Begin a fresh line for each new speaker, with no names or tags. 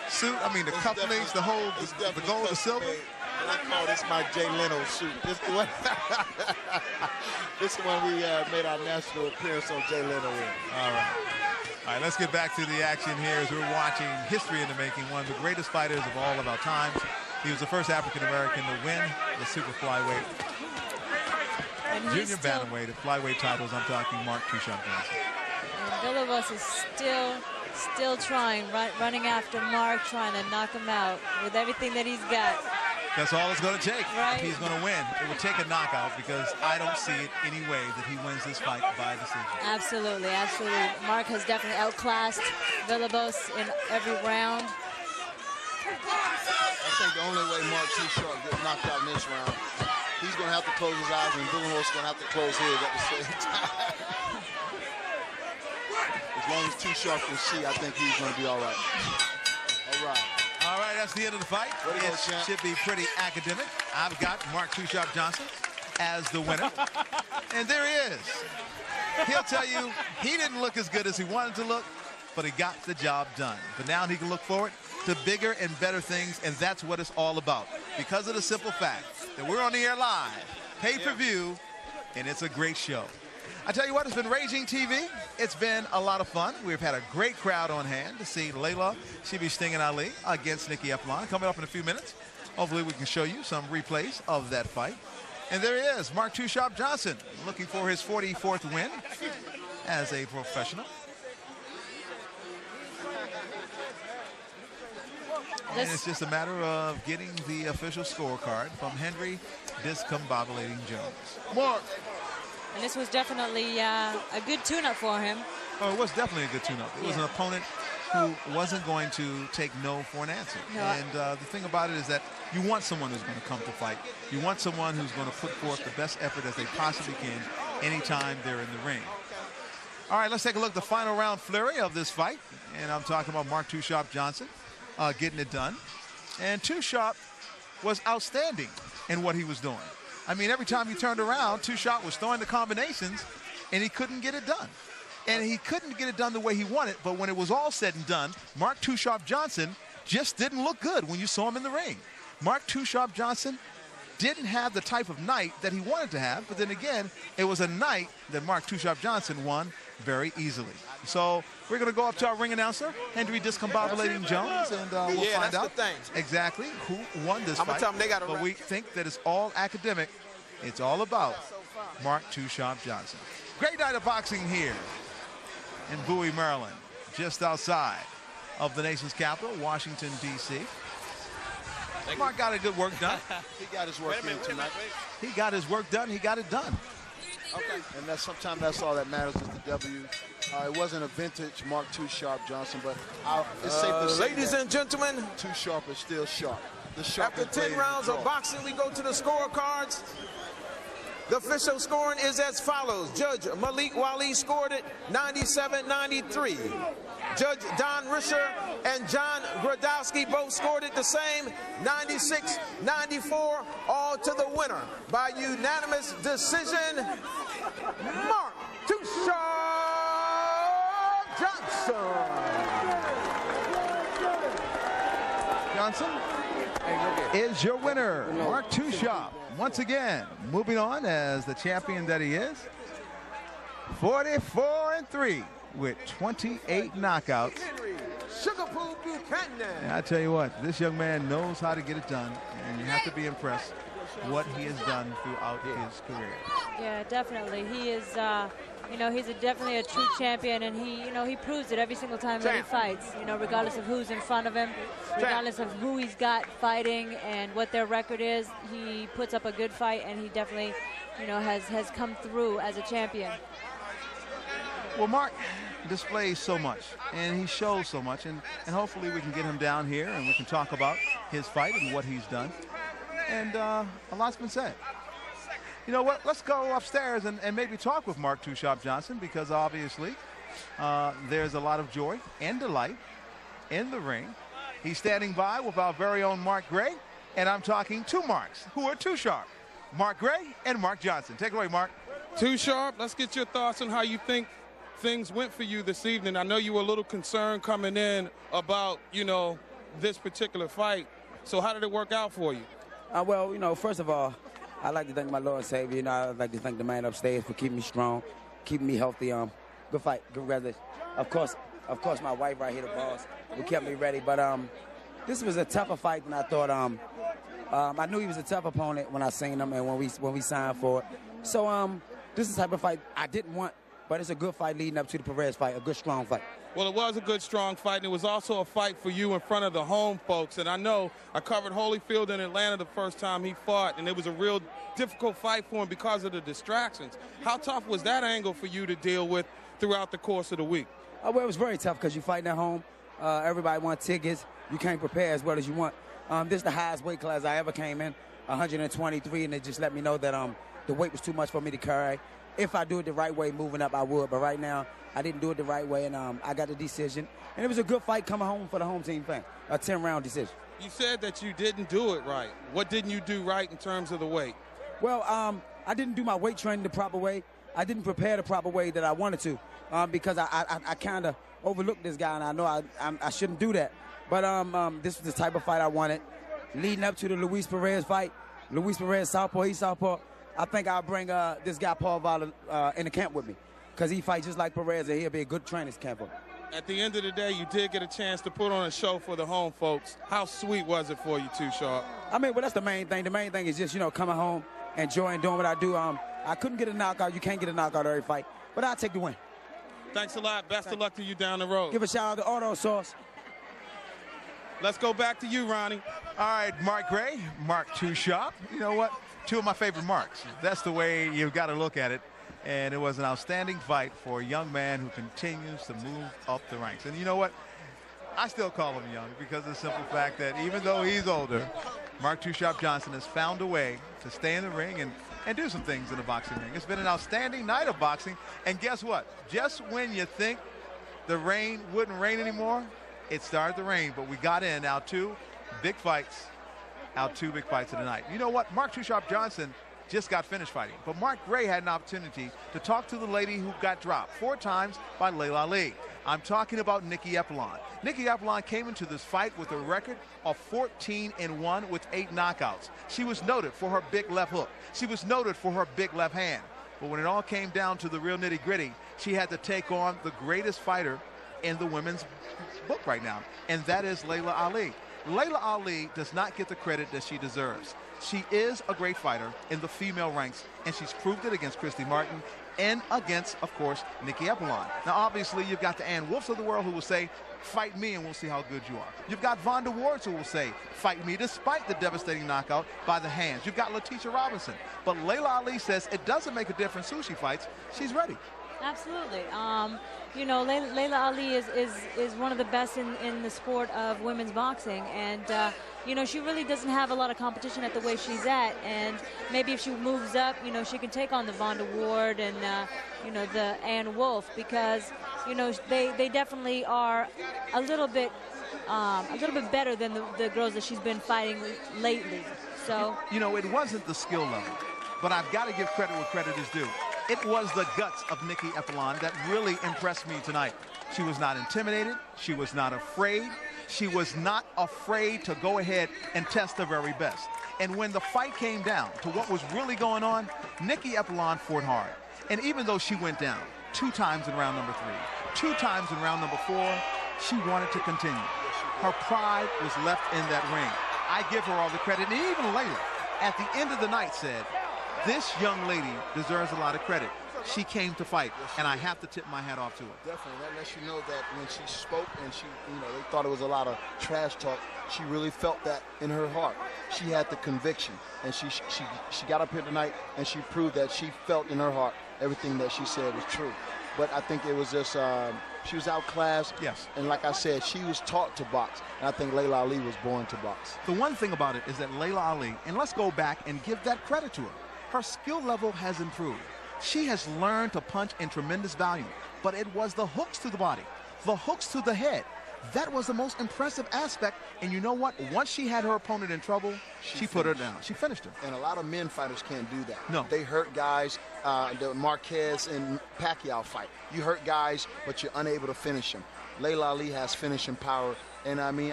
suit. I mean, the cufflinks, the whole, the gold, the silver.
I call this my Jay Leno suit. This is the one, this is when we made our national appearance on Jay Leno in.
All right. All right, let's get back to the action here as we're watching history in the making. One of the greatest fighters of all of our times. He was the first African-American to win the super flyweight, junior bantamweight, the flyweight titles. I'm talking Mark "Two Shot" Johnson.
And Villalobos is still trying, running after Mark, trying to knock him out with everything that he's got.
That's all it's going to take.
Right.
If he's going to win, it would take a knockout, because I don't see it any way that he wins this fight by decision.
Absolutely, absolutely. Mark has definitely outclassed Villalobos in every round.
I think the only way Mark Too Short gets knocked out in this round, he's going to have to close his eyes, and Villalobos is going to have to close his at the same time. As long as Too Short can see, I think he's going to be all right. All right.
All right, that's the end of the fight. It should be pretty academic. I've got Mark "Two Shot" Johnson as the winner. And there he is. He'll tell you he didn't look as good as he wanted to look, but he got the job done. But now he can look forward to bigger and better things, and that's what it's all about. Because of the simple fact that we're on the air live, pay-per-view, and it's a great show. I tell you what, it's been Raging TV. It's been a lot of fun. We've had a great crowd on hand to see Laila Ali against Nikki Eflon coming up in a few minutes. Hopefully we can show you some replays of that fight. And there he is, Mark "Two Shot" Johnson, looking for his 44th win as a professional. And it's just a matter of getting the official scorecard from Henry Discombobulating Jones.
Mark.
And this was definitely a good tune-up for him.
Oh, it was definitely a good tune-up. It was an opponent who wasn't going to take no for an answer. No. And the thing about it is that you want someone who's going to come to fight. You want someone who's going to put forth the best effort as they possibly can anytime they're in the ring. All right, let's take a look at the final round flurry of this fight. And I'm talking about Mark "Two Shot" Johnson getting it done. And Two Shot was outstanding in what he was doing. I mean, every time he turned around, Two Shot was throwing the combinations, and he couldn't get it done. And he couldn't get it done the way he wanted, but when it was all said and done, Mark "Two Shot" Johnson just didn't look good when you saw him in the ring. Mark "Two Shot" Johnson didn't have the type of night that he wanted to have, but then again, it was a night that Mark "Two Shot" Johnson won very easily. So we're going to go up to our ring announcer, Henry Discombobulating Jones, and we'll find out exactly who won this fight.
Tell them they gotta
but we think that it's all academic. It's all about Mark "Two Shot" Johnson. Great night of boxing here in Bowie, Maryland, just outside of the nation's capital, Washington, D.C. Mark got a good work done.
He got his work in tonight.
He got his work done. He got it done.
Okay. And sometimes that's all that matters is the W. It wasn't a vintage Mark "Too Sharp" Johnson, but it's safe to say,
ladies and gentlemen,
Too Sharp is still sharp.
After 10 rounds of boxing, we go to the scorecards. The official scoring is as follows. Judge Malik Wali scored it 97-93. Judge Don Risher and John Gradowski both scored it the same, 96-94, all to the winner. By unanimous decision, Mark "Too Sharp"
Johnson is your winner, Mark "Too Sharp." Once again, moving on as the champion that he is, 44-3 with 28 knockouts. And I tell you what, this young man knows how to get it done, and you have to be impressed what he has done throughout his career.
Yeah, definitely. He is, you know, he's definitely a true champion, and he proves it every single time that he fights. You know, regardless of who's in front of him, regardless of who he's got fighting and what their record is, he puts up a good fight, and he definitely, you know, has come through as a champion.
Well, Mark displays so much, and he shows so much, and hopefully we can get him down here and we can talk about his fight and what he's done. And a lot's been said. You know what? Let's go upstairs and maybe talk with Mark "Too Sharp" Johnson, because obviously there's a lot of joy and delight in the ring. He's standing by with our very own Mark Gray, and I'm talking two Marks who are too sharp. Mark Gray and Mark Johnson. Take it away, Mark.
Too Sharp, let's get your thoughts on how you think things went for you this evening. I know you were a little concerned coming in about, you know, this particular fight. So how did it work out for you?
Well, you know, first of all, I'd like to thank my Lord and Savior. You know, I'd like to thank the man upstairs for keeping me strong, keeping me healthy. Good fight, good weather. Of course, my wife right here, the boss, who kept me ready. But this was a tougher fight than I thought. I knew he was a tough opponent when I seen him and when we signed for it. So this is the type of fight I didn't want, but it's a good fight leading up to the Perez fight, a good, strong fight.
Well, it was a good, strong fight, and it was also a fight for you in front of the home folks. And I know I covered Holyfield in Atlanta the first time he fought, and it was a real difficult fight for him because of the distractions. How tough was that angle for you to deal with throughout the course of the week?
Well, it was very tough because you're fighting at home. Everybody wants tickets. You can't prepare as well as you want. This is the highest weight class I ever came in, 123, and it just let me know that the weight was too much for me to carry. If I do it the right way, moving up, I would. But right now, I didn't do it the right way, and I got the decision. And it was a good fight coming home for the home team fan, a 10-round decision.
You said that you didn't do it right. What didn't you do right in terms of the weight?
Well, I didn't do my weight training the proper way. I didn't prepare the proper way that I wanted to because I kind of overlooked this guy, and I know I shouldn't do that. But this was the type of fight I wanted. Leading up to the Luis Perez fight, Luis Perez, southpaw, he's southpaw. I think I'll bring this guy, Paul Valle, in the camp with me because he fights just like Perez, and he'll be a good training camp for him.
At the end of the day, you did get a chance to put on a show for the home folks. How sweet was it for you, Too Sharp?
I mean, well, that's the main thing. The main thing is just, you know, coming home, enjoying doing what I do. I couldn't get a knockout. You can't get a knockout every fight, but I'll take the win.
Thanks a lot. Best of luck to you down the road.
Give a shout out to Auto Sauce.
Let's go back to you, Ronnie.
All right, Mark Gray, Mark Too Sharp. You know what? Two of my favorite marks. That's the way you've got to look at it. And it was an outstanding fight for a young man who continues to move up the ranks. And you know what? I still call him young because of the simple fact that even though he's older, Mark Too Sharp Johnson has found a way to stay in the ring and do some things in the boxing ring. It's been an outstanding night of boxing. And guess what? Just when you think the rain wouldn't rain anymore, it started to rain. But we got in out two big fights of the night. You know what? Mark Too Sharp Johnson just got finished fighting. But Mark Gray had an opportunity to talk to the lady who got dropped 4 times by Laila Ali. I'm talking about Nikki Epilon. Nikki Epilon came into this fight with a record of 14-1 with 8 knockouts. She was noted for her big left hook. She was noted for her big left hand. But when it all came down to the real nitty-gritty, she had to take on the greatest fighter in the women's book right now, and that is Laila Ali. Laila Ali does not get the credit that she deserves. She is a great fighter in the female ranks, and she's proved it against Christy Martin and against, of course, Nikki Epilon. Now, obviously, you've got the Ann Wolfs of the world who will say, fight me and we'll see how good you are. You've got Vonda Wards who will say, fight me despite the devastating knockout by the hands. You've got Letitia Robinson. But Laila Ali says it doesn't make a difference who she fights. She's ready.
Absolutely. You know, Laila Ali is one of the best in the sport of women's boxing, and you know, she really doesn't have a lot of competition at the way she's at, and maybe if she moves up, you know, she can take on the Vonda Ward and you know, the Ann Wolf, because you know, they definitely are a little bit better than the girls that she's been fighting lately. So
you know, it wasn't the skill level, but I've got to give credit where credit is due. It was the guts of Nikki Epilon that really impressed me tonight. She was not intimidated. She was not afraid. She was not afraid to go ahead and test the very best. And when the fight came down to what was really going on, Nikki Epilon fought hard. And even though she went down 2 times in round number 3, 2 times in round number 4, she wanted to continue. Her pride was left in that ring. I give her all the credit. And even Laila, at the end of the night, said, this young lady deserves a lot of credit. She came to fight, and I have to tip my hat off to her.
Definitely. That lets you know that when she spoke and she, you know, they thought it was a lot of trash talk, she really felt that in her heart. She had the conviction, and she got up here tonight, and she proved that she felt in her heart everything that she said was true. But I think it was just, she was outclassed.
Yes.
And like I said, she was taught to box, and I think Laila Ali was born to box.
The one thing about it is that Laila Ali, and let's go back and give that credit to her, her skill level has improved. She has learned to punch in tremendous volume, but it was the hooks to the body, the hooks to the head. That was the most impressive aspect. And you know what? Once she had her opponent in trouble, she put her down. She finished her.
And a lot of men fighters can't do that.
No.
They hurt guys. The Marquez and Pacquiao fight. You hurt guys, but you're unable to finish them. Laila Ali has finishing power. And I mean,